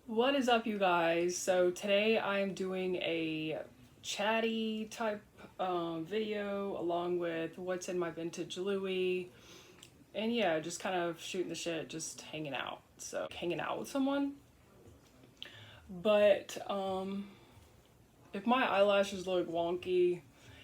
What is up, you guys? So today I am doing a chatty type video along with what's in my vintage Louis, and yeah, just kind of shooting the shit, just hanging out. So hanging out with someone. But if my eyelashes look wonky,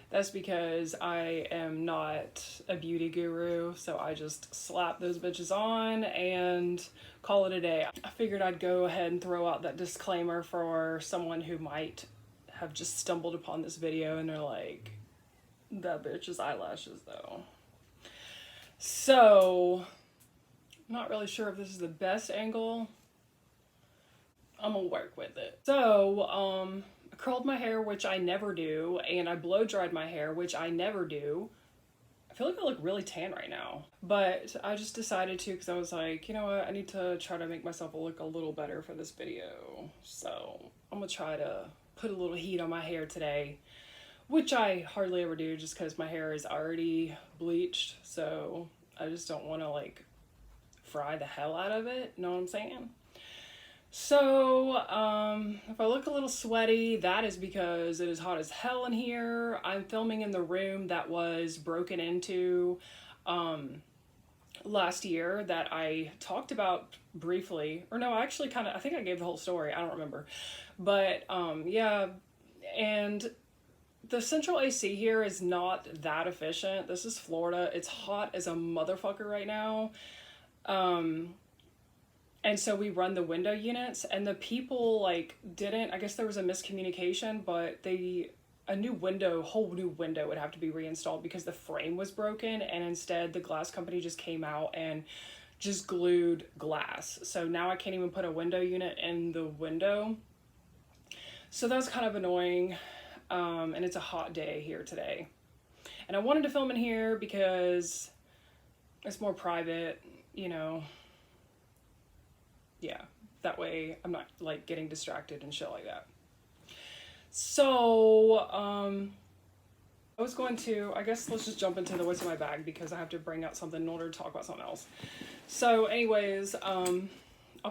that's because I am not a beauty guru, so I just slap those bitches on and call it a day. I figured I'd go ahead and throw out that disclaimer for someone who might have just stumbled upon this video and they're like, that bitch's eyelashes though. So, I'm not really sure if this is the best angle. I'm gonna work with it. So, I curled my hair, which I never do, and I blow dried my hair, which I never do. I feel like I look really tan right now, but I just decided to because I was like, you know what, I need to try to make myself look a little better for this video. So I'm gonna try to put a little heat on my hair today, which I hardly ever do just because my hair is already bleached. So I just don't want to like fry the hell out of it. Know what I'm saying? So, if I look a little sweaty, that is because it is hot as hell in here. I'm filming in the room that was broken into last year that I talked about briefly. Or no, I actually I think I gave the whole story. I don't remember. But, yeah, and the central AC here is not that efficient. This is Florida. It's hot as a motherfucker right now. And so we run the window units, and the people like didn't, I guess there was a miscommunication, but whole new window would have to be reinstalled because the frame was broken, and instead the glass company just came out and just glued glass. So now I can't even put a window unit in the window. So that's kind of annoying. And it's a hot day here today. And I wanted to film in here because it's more private, you know. Yeah, that way I'm not like getting distracted and shit like that. So, I guess let's just jump into the what's in my bag because I have to bring out something in order to talk about something else. So anyways, I'll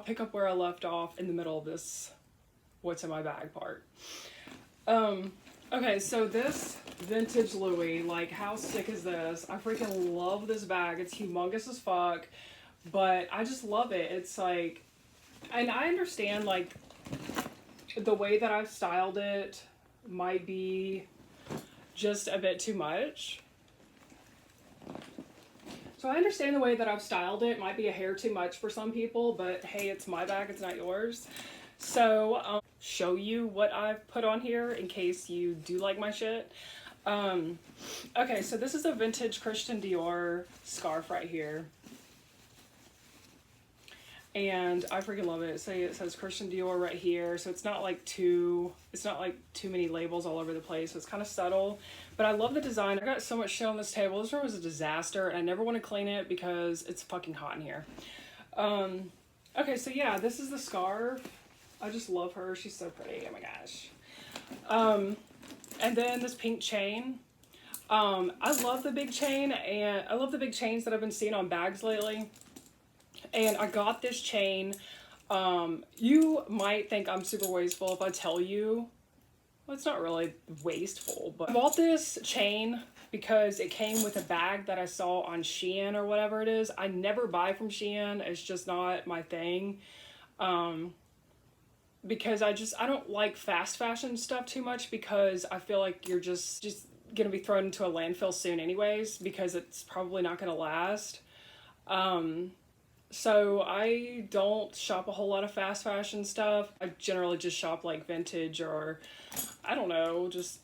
pick up where I left off in the middle of this what's in my bag part. Okay, so this vintage Louis, like how sick is this? I freaking love this bag. It's humongous as fuck, but I just love it. It's like, and I understand like the way that I've styled it might be just a bit too much. So I understand the way that I've styled it might be a hair too much for some people, but hey, it's my bag, it's not yours. So show you what I've put on here in case you do like my shit. Okay, so this is a vintage Christian Dior scarf right here. And I freaking love it. So it says Christian Dior right here. So it's not like too many labels all over the place. So it's kind of subtle, but I love the design. I got so much shit on this table. This room is a disaster and I never want to clean it because it's fucking hot in here. Okay, so yeah, this is the scarf. I just love her. She's so pretty. Oh my gosh. And then this pink chain. I love the big chain, and I love the big chains that I've been seeing on bags lately. And I got this chain. You might think I'm super wasteful if I tell you. Well, it's not really wasteful, but I bought this chain because it came with a bag that I saw on Shein or whatever it is. I never buy from Shein. It's just not my thing. Because I don't like fast fashion stuff too much because I feel like you're just gonna be thrown into a landfill soon anyways because it's probably not gonna last. So I don't shop a whole lot of fast fashion stuff. I generally just shop like vintage or I don't know, just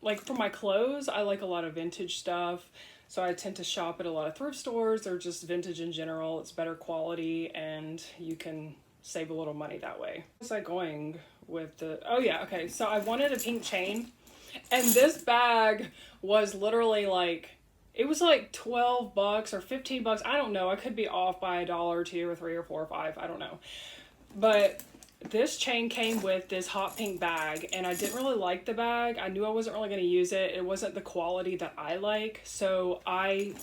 like for my clothes, I like a lot of vintage stuff. So I tend to shop at a lot of thrift stores or just vintage in general. It's better quality and you can save a little money that way. What's I going with the, oh yeah, okay. So I wanted a pink chain and this bag was literally like, it was like 12 bucks or 15 bucks. I don't know. I could be off by $1 or $2 or $3 or $4 or $5. I don't know. But this chain came with this hot pink bag and I didn't really like the bag. I knew I wasn't really going to use it. It wasn't the quality that I like. So I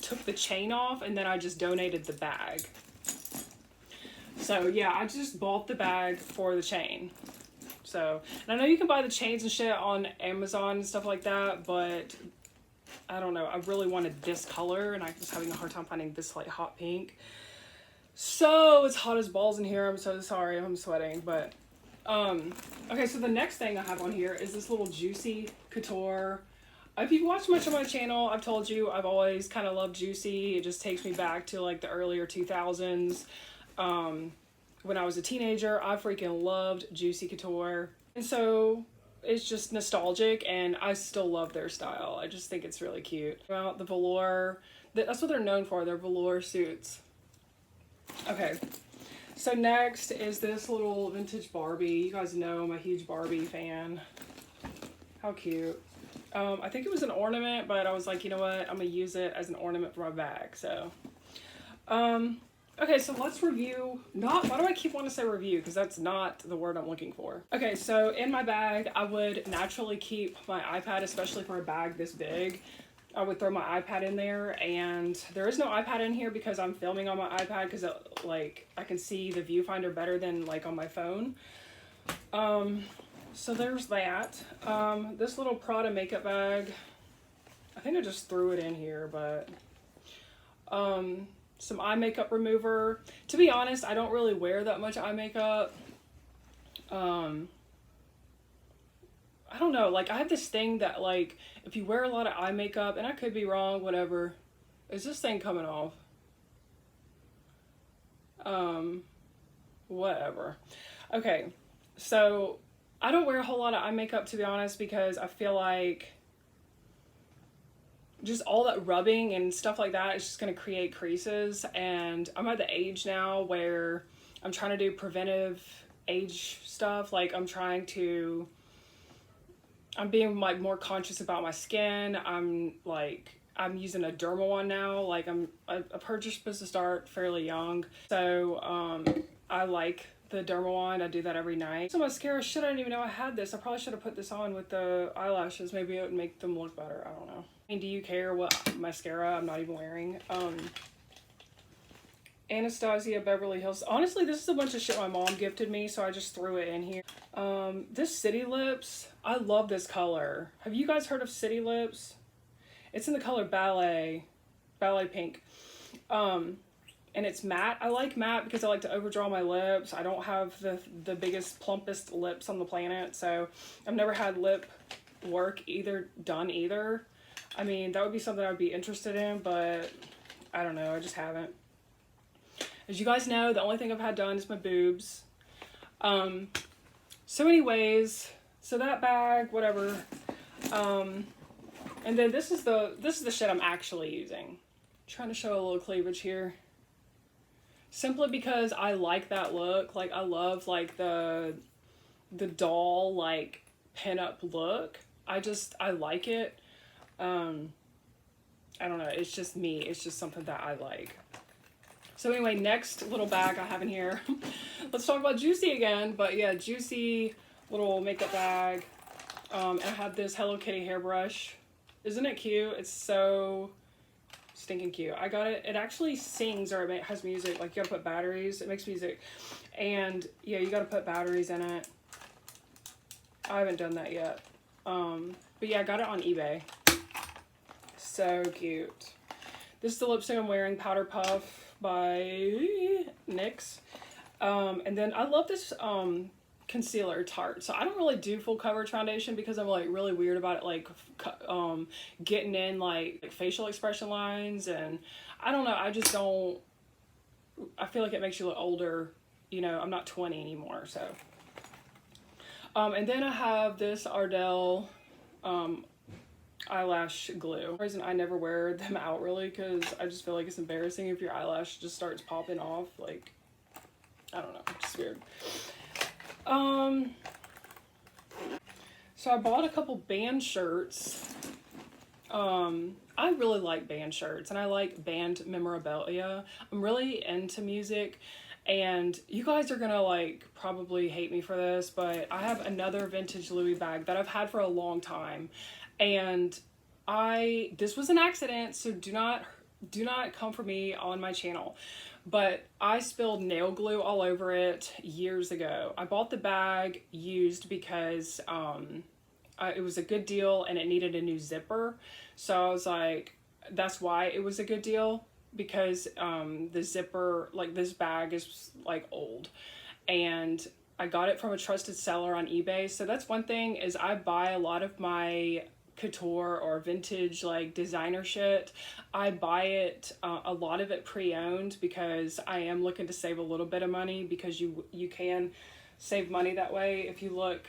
took the chain off and then I just donated the bag. So yeah, I just bought the bag for the chain. So, and I know you can buy the chains and shit on Amazon and stuff like that, but I don't know. I really wanted this color, and I was having a hard time finding this like hot pink. So it's hot as balls in here. I'm so sorry. I'm sweating, but okay. So the next thing I have on here is this little Juicy Couture. If you've watched much of my channel, I've told you I've always kind of loved Juicy. It just takes me back to like the earlier 2000s. When I was a teenager, I freaking loved Juicy Couture. And so it's just nostalgic, and I still love their style. I just think it's really cute. About the velour, that's what they're known for, their velour suits. Okay, so next is this little vintage Barbie. You guys know I'm a huge Barbie fan. How cute. I think it was an ornament, but I was like, you know what? I'm gonna use it as an ornament for my bag, so. Okay, so let's review, why do I keep wanting to say review? Because that's not the word I'm looking for. Okay, so in my bag, I would naturally keep my iPad, especially for a bag this big. I would throw my iPad in there, and there is no iPad in here because I'm filming on my iPad because like I can see the viewfinder better than like on my phone. So there's that. This little Prada makeup bag, I think I just threw it in here, but some eye makeup remover. To be honest, I don't really wear that much eye makeup. I don't know, like I have this thing that like if you wear a lot of eye makeup, and I could be wrong, whatever. Is this thing coming off? Whatever. Okay, so I don't wear a whole lot of eye makeup, to be honest, because I feel like just all that rubbing and stuff like that is just going to create creases, and I'm at the age now where I'm trying to do preventive age stuff. Like I'm being like more conscious about my skin. I'm using a derma one now. Like I've heard you're supposed to start fairly young, so I like the derma one. I do that every night. So mascara, shit, I didn't even know I had this. I probably should have put this on with the eyelashes. Maybe it would make them look better. I don't know. I mean, do you care what mascara I'm not even wearing? Anastasia Beverly Hills. Honestly, this is a bunch of shit my mom gifted me, so I just threw it in here. This City Lips, I love this color. Have you guys heard of City Lips? It's in the color Ballet Pink. And it's matte. I like matte because I like to overdraw my lips. I don't have the biggest, plumpest lips on the planet, so I've never had lip work done either. I mean, that would be something I would be interested in, but I don't know. I just haven't. As you guys know, the only thing I've had done is my boobs. So anyways, so that bag, whatever. And then this is the shit I'm actually using. I'm trying to show a little cleavage here. Simply because I like that look. Like I love like the doll like pin-up look. I like it. I don't know, it's just me. It's just something that I like. So anyway, next little bag I have in here. Let's talk about Juicy again. But yeah, Juicy little makeup bag. And I have this Hello Kitty hairbrush. Isn't it cute? It's so stinking cute. I got it. It actually sings, or it has music. Like you gotta put batteries. It makes music. And yeah, you gotta put batteries in it. I haven't done that yet. But yeah, I got it on eBay. So cute. This is the lipstick I'm wearing, Powder Puff by NYX. And then I love this concealer, Tarte. So I don't really do full coverage foundation because I'm like really weird about it, like getting in like facial expression lines, and I don't know, I just don't, I feel like it makes you look older, you know. I'm not 20 anymore, so. And then I have this Ardell eyelash glue. The reason I never wear them out really, because I just feel like it's embarrassing if your eyelash just starts popping off. Like, I don't know, it's just weird. So I bought a couple band shirts. I really like band shirts, and I like band memorabilia. I'm really into music, and you guys are gonna like probably hate me for this, but I have another vintage Louis bag that I've had for a long time, and this was an accident, so do not come for me on my channel. but I spilled nail glue all over it years ago. I bought the bag used because it was a good deal and it needed a new zipper. So I was like, that's why it was a good deal, because the zipper, like this bag is like old, and I got it from a trusted seller on eBay. So that's one thing, is I buy a lot of my couture or vintage like designer shit. I buy it a lot of it pre-owned, because I am looking to save a little bit of money, because you can save money that way if you look,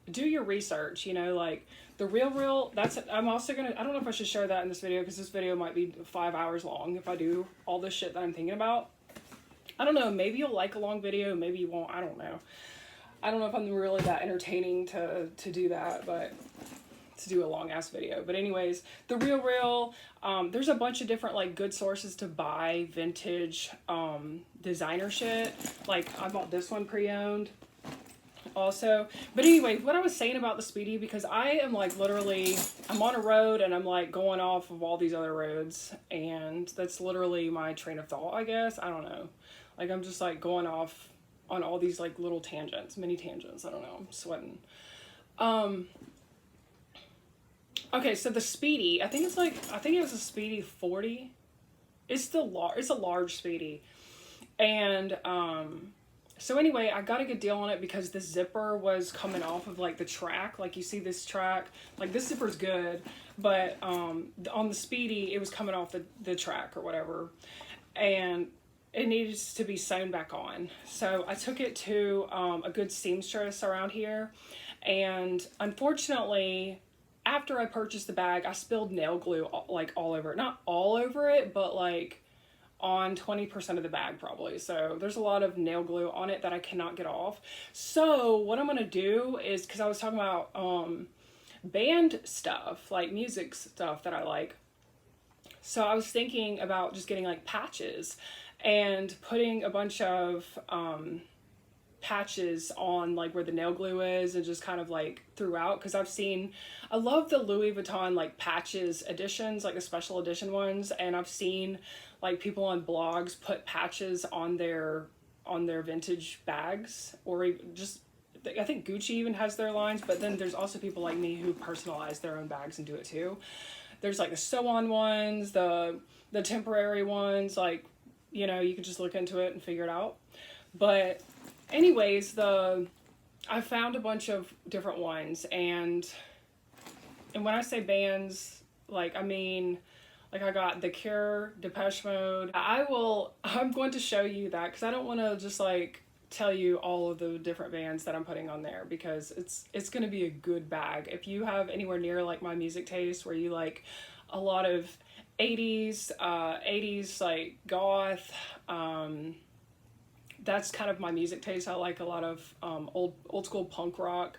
do your research, you know, like the real that's, I'm also gonna, I don't know if I should share that in this video, because this video might be 5 hours long if I do all this shit that I'm thinking about. I don't know, maybe you'll like a long video, maybe you won't, I don't know. I don't know if I'm really that entertaining to do that, but to do a long ass video. But anyways, the real, there's a bunch of different like good sources to buy vintage designer shit. Like I bought this one pre-owned also. But anyway, what I was saying about the Speedy, because I am like literally, I'm on a road and I'm like going off of all these other roads, and that's literally my train of thought, I guess. I don't know. Like I'm just like going off on all these like little tangents, mini tangents. I don't know, I'm sweating. Okay, so the Speedy, I think it was a Speedy 40. It's still it's a large Speedy. And so anyway, I got a good deal on it because the zipper was coming off of like the track. Like you see this track, like this zipper's good, but on the Speedy, it was coming off the track or whatever. And it needed to be sewn back on. So I took it to a good seamstress around here. And unfortunately, after I purchased the bag, I spilled nail glue like all over it. Not all over it, but like on 20% of the bag probably. So there's a lot of nail glue on it that I cannot get off. So what I'm gonna do is, because I was talking about band stuff, like music stuff that I like. So I was thinking about just getting like patches and putting a bunch of patches on like where the nail glue is, and just kind of like throughout, because I love the Louis Vuitton like patches editions, like the special edition ones, and I've seen like people on blogs put patches on their vintage bags, or even just, I think Gucci even has their lines, but then there's also people like me who personalize their own bags and do it too. There's like the sew-on ones, the temporary ones, like, you know, you could just look into it and figure it out. But anyways, I found a bunch of different ones, and when I say bands, like, I mean, like I got The Cure, Depeche Mode. I'm going to show you that, because I don't want to just like tell you all of the different bands that I'm putting on there, because it's going to be a good bag. If you have anywhere near like my music taste, where you like a lot of 80s like goth, that's kind of my music taste. I like a lot of old school punk rock.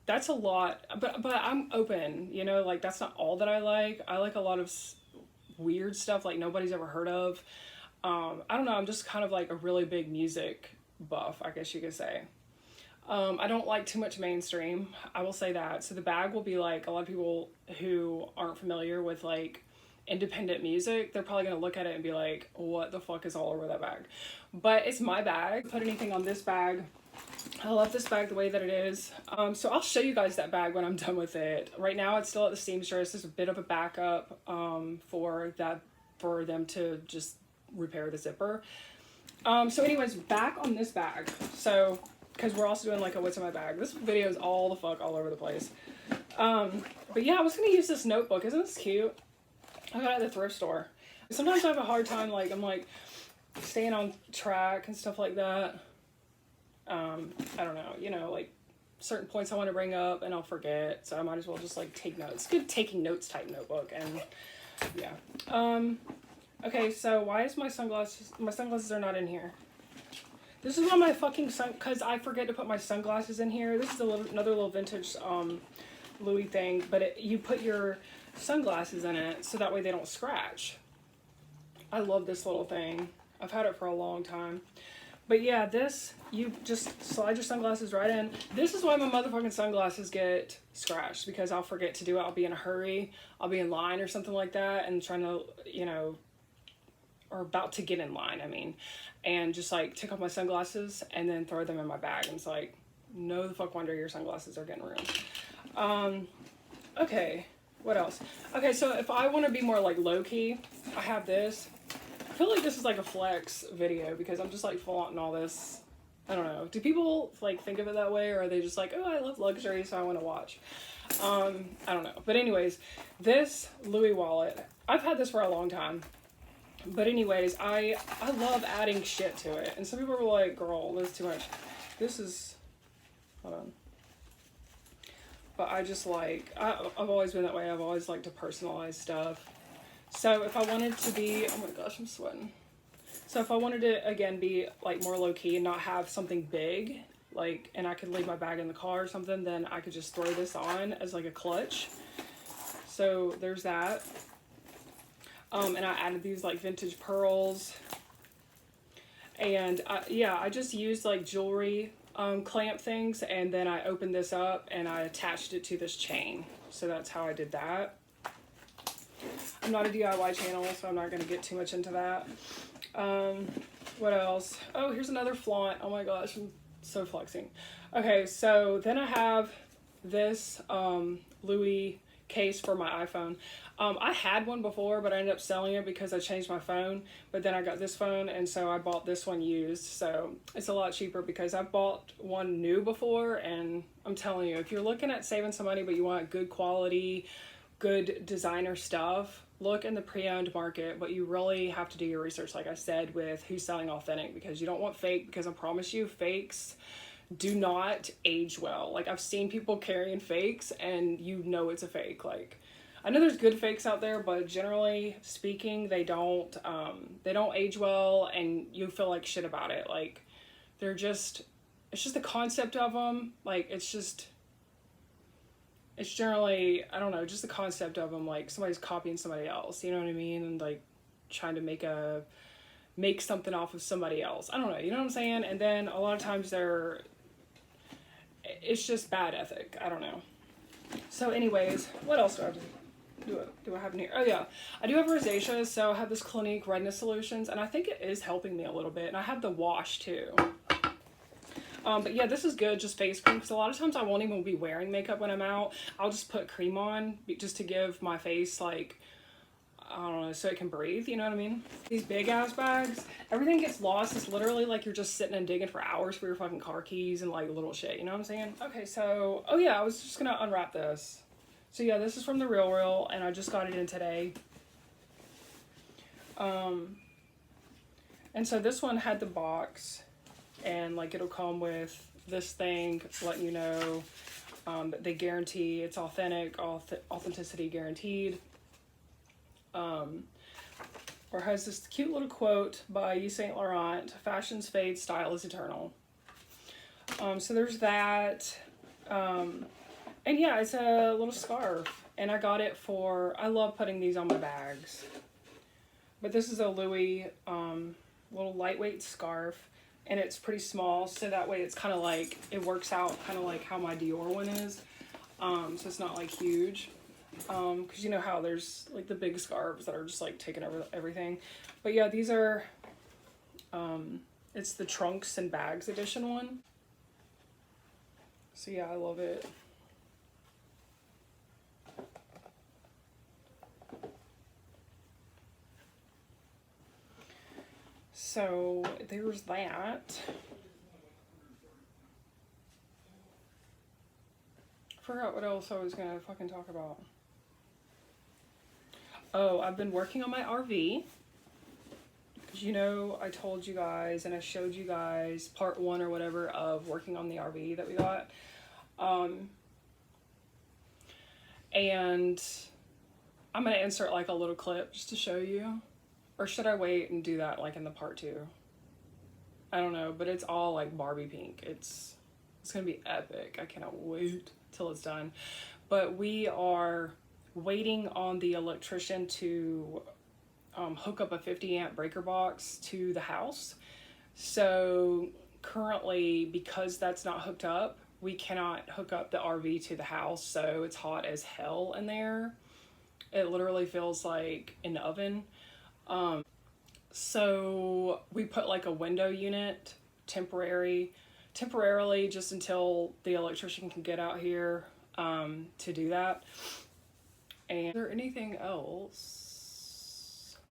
That's a lot, but I'm open, you know, like that's not all that I like. I like a lot of weird stuff like nobody's ever heard of. I don't know, I'm just kind of like a really big music buff, I guess you could say. I don't like too much mainstream, I will say that. So the bag will be like, a lot of people who aren't familiar with like independent music, they're probably gonna look at it and be like, what the fuck is all over that bag? But it's my bag. Put anything on this bag. I love this bag the way that it is. So I'll show you guys that bag when I'm done with it. Right now it's still at the seamstress. There's a bit of a backup for them to just repair the zipper. So anyways, back on this bag. So, because we're also doing like a what's in my bag. This video is all the fuck all over the place. But yeah, I was gonna use this notebook. Isn't this cute? I got it at the thrift store. Sometimes I have a hard time, like, I'm like staying on track and stuff like that. I don't know, you know, like certain points I want to bring up and I'll forget, so I might as well just like take notes. Good taking notes type notebook. And yeah. Okay, so why is my sunglasses are not in here? This is why my fucking because I forget to put my sunglasses in here. This is another little vintage Louis thing, but you put your sunglasses in it so that way they don't scratch. I love this little thing. I've had it for a long time. But yeah, this, you just slide your sunglasses right in. This is why my motherfucking sunglasses get scratched, because I'll forget to do it. I'll be in a hurry. I'll be in line or something like that and trying to, you know, or about to get in line, I mean, and just like take off my sunglasses and then throw them in my bag. And it's like, no the fuck wonder your sunglasses are getting ruined. Okay, what else? Okay, so if I want to be more like low-key, I have this. I feel like this is like a flex video because I'm just like flaunting all this. I don't know. Do people like think of it that way, or are they just like, oh, I love luxury, so I want to watch? I don't know. But anyways, this Louis wallet, I've had this for a long time. But anyways, I love adding shit to it. And some people were like, girl, that's too much. This is, hold on. But I just like, I've always been that way. I've always liked to personalize stuff. So if I wanted to be, oh my gosh, I'm sweating. So if I wanted to, again, be like more low-key and not have something big, like, and I could leave my bag in the car or something, then I could just throw this on as like a clutch. So there's that. And I added these like vintage pearls. And I just used like jewelry clamp things, and then I opened this up and I attached it to this chain. So that's how I did that. I'm not a DIY channel, so I'm not going to get too much into that. What else? Oh, here's another flaunt. Oh my gosh, I'm so flexing. Okay, so then I have this Louis case for my iPhone. I had one before, but I ended up selling it because I changed my phone. But then I got this phone, and so I bought this one used. So it's a lot cheaper because I bought one new before, and I'm telling you, if you're looking at saving some money but you want good quality, good designer stuff, look in the pre-owned market. But you really have to do your research, like I said, with who's selling authentic, because you don't want fake, because I promise you, fakes do not age well. Like, I've seen people carrying fakes and you know it's a fake. Like, I know there's good fakes out there, but generally speaking, they don't age well, and you feel like shit about it. Like, it's just the concept of them. Like, it's generally, I don't know, just the concept of them, like somebody's copying somebody else, you know what I mean? And like trying to make something off of somebody else. I don't know, you know what I'm saying? And then a lot of times it's just bad ethic. I don't know. So anyways, what else do I have in here? Oh yeah, I do have rosacea, so I have this Clinique Redness Solutions, and I think it is helping me a little bit. And I have the wash too. But yeah, this is good, just face cream, because a lot of times I won't even be wearing makeup when I'm out. I'll just put cream on just to give my face, like, I don't know, so it can breathe, you know what I mean? These big ass bags, everything gets lost. It's literally like you're just sitting and digging for hours for your fucking car keys and like little shit, you know what I'm saying? Okay, so, oh yeah, I was just gonna unwrap this. So yeah, this is from The Real, and I just got it in today. And so this one had the box, and like it'll come with this thing letting you know that they guarantee it's authentic, authenticity guaranteed. Or has this cute little quote by Yves Saint Laurent: "Fashions fade, style is eternal." So there's that. And yeah, it's a little scarf, and I got it I love putting these on my bags. But this is a Louis little lightweight scarf, and it's pretty small, so that way it's kind of like, it works out kind of like how my Dior one is. So it's not like huge. Because you know how there's like the big scarves that are just like taking over everything. But yeah, these are, it's the trunks and bags edition one. So yeah, I love it. So there's that. I forgot what else I was gonna fucking talk about. Oh, I've been working on my RV. Because, you know, I told you guys and I showed you guys part 1 or whatever of working on the RV that we got. And I'm going to insert like a little clip just to show you. Or should I wait and do that like in the part 2? I don't know, but it's all like Barbie pink. It's going to be epic. I cannot wait till it's done. But we are waiting on the electrician to hook up a 50 amp breaker box to the house. So currently, because that's not hooked up, we cannot hook up the RV to the house. So it's hot as hell in there. It literally feels like an oven. So we put like a window unit, temporarily, just until the electrician can get out here to do that. And is there anything else?